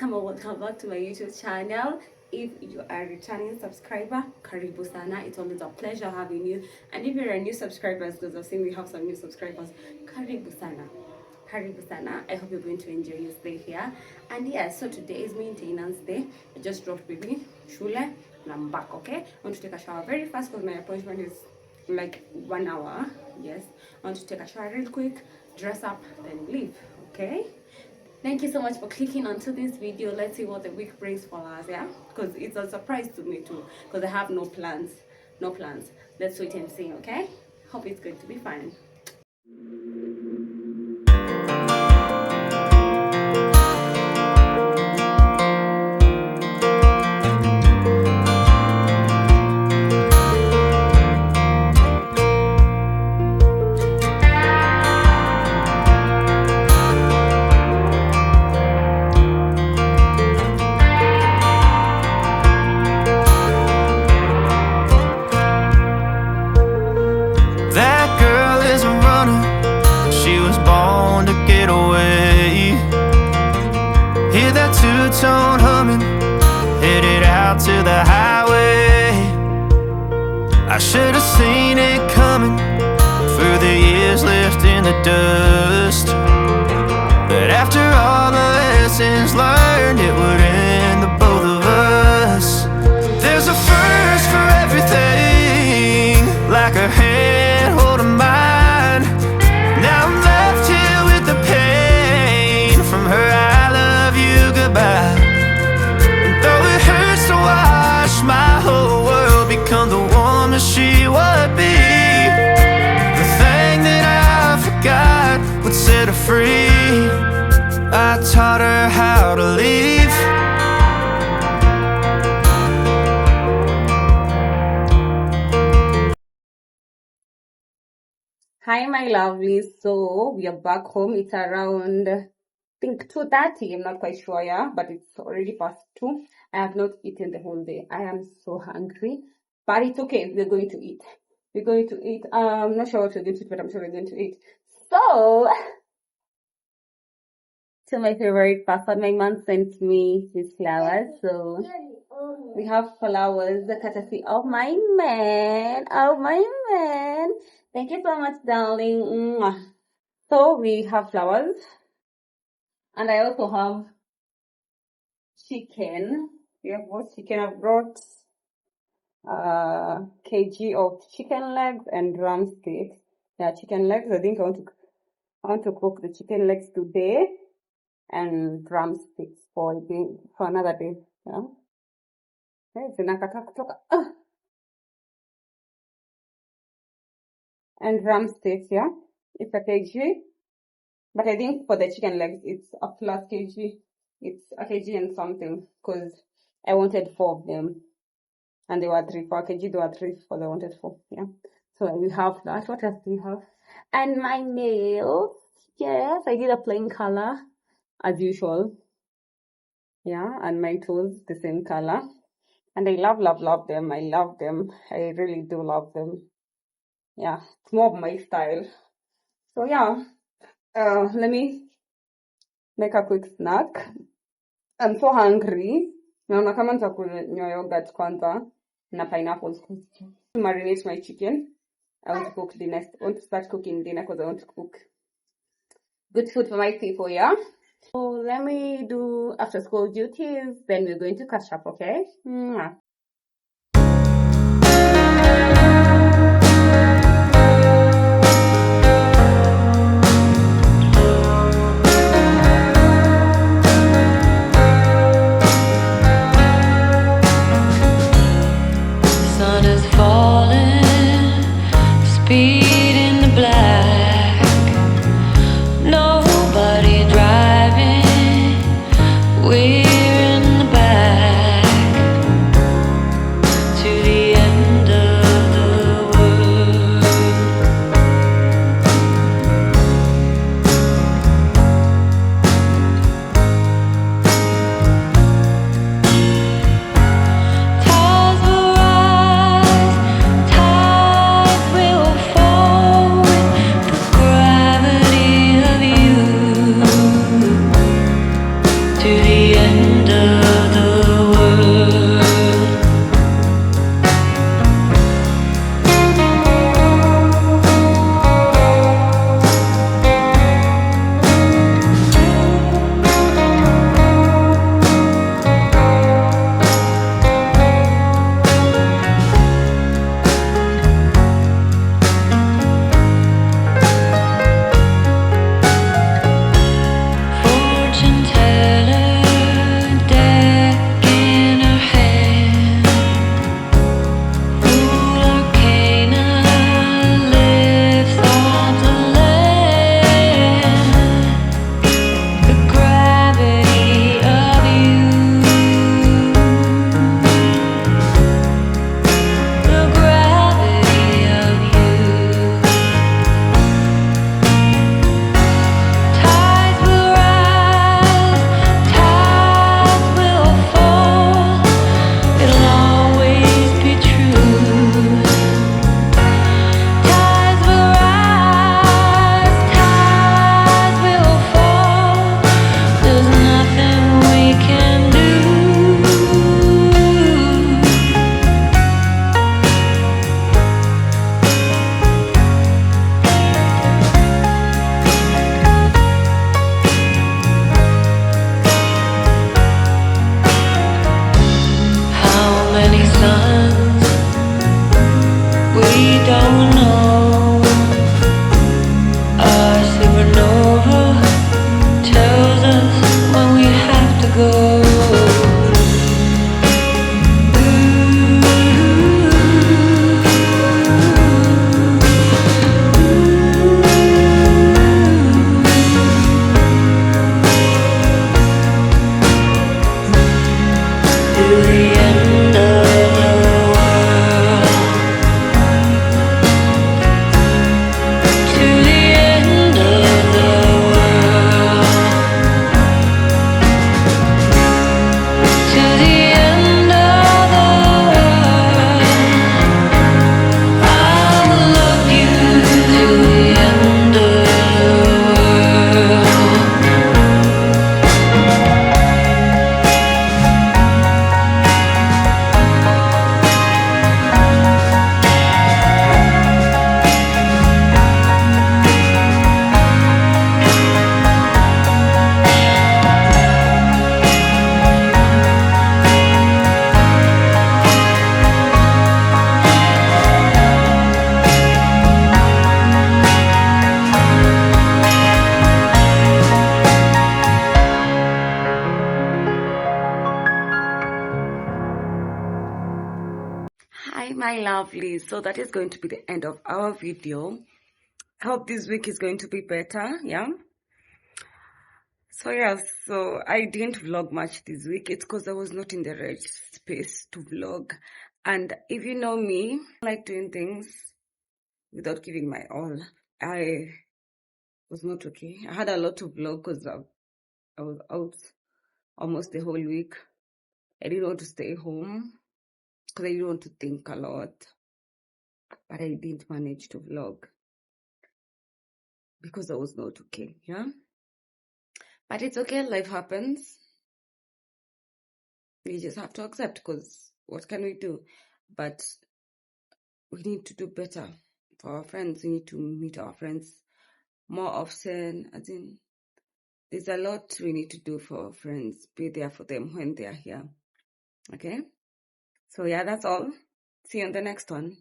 welcome back to my YouTube channel. If you are a returning subscriber, karibu sana. It's always a pleasure having you. And if you're a new subscriber, because I've seen we have some new subscribers, karibu sana. Karibu sana. I hope you're going to enjoy your stay here. And yeah, so today is maintenance day. I just dropped baby shule and I'm back, okay? I want to take a shower very fast because my appointment is like 1 hour. Yes, I want to take a shower real quick, dress up, then leave, okay? Thank you so much for clicking onto this video. Let's see what the week brings for us, yeah? Because it's a surprise to me too, because I have no plans. Let's wait and see, okay? Hope it's going to be fun. Two-tone humming, headed out to the highway. I should have seen it coming through the years left in the dust. But after all the lessons learned, it would end the both of us. There's a first for everything, like a hand holding mine. Now I'm left here with the pain from her I love you goodbye. And though it hurts to watch my whole world become the woman she would be, the thing that I forgot would set her free. I taught her how to leave. Hi my lovelies, so we are back home. It's around I think 2:30. I'm not quite sure, yeah, but it's already past 2. I have not eaten the whole day. I am so hungry, but it's okay. We're going to eat. I'm not sure what we're going to eat, but I'm sure we're going to eat. So to my favorite person, my mom sent me these flowers. So we have flowers, the courtesy of my man. Thank you so much, darling. Mwah. So we have flowers. And I also have chicken. We have both chicken. I've brought kg of chicken legs and drumsticks. Yeah, chicken legs. I think I want to cook the chicken legs today, and drumsticks for another day. Yeah. And drumsticks, yeah. It's a kg. But I think for the chicken legs, it's a plus kg. It's a kg and something, because I wanted 4 of them. And they were 3 for a kg, they were 3 for I wanted 4. Yeah. So we have that. What else do we have? And my nails. Yes, I did a plain color as usual. Yeah, and my toes the same color. And I love them. I love them. I really do love them. Yeah, it's more of my style. So yeah. Let me make a quick snack. I'm so hungry. Naona kama nitakunywa yogurt kwanza na pineapples. To marinate my chicken. I want to start cooking dinner because I want to cook good food for my people, yeah? So let me do after school duties, then we're going to catch up, okay? Mwah. We're in the back. my lovely, so that is going to be the end of our video. I hope this week is going to be better. Yeah, so yes, so I didn't vlog much this week. It's because I was not in the right space to vlog, and if you know me, I like doing things without giving my all. I was not okay. I had a lot to vlog because I was out almost the whole week. I didn't want to stay home because I didn't want to think a lot, but I didn't manage to vlog because I was not okay. Yeah, but it's okay. Life happens. We just have to accept, because what can we do? But we need to do better for our friends. We need to meet our friends more often. As in, there's a lot we need to do for our friends. Be there for them when they are here. Okay? So yeah, that's all. See you on the next one.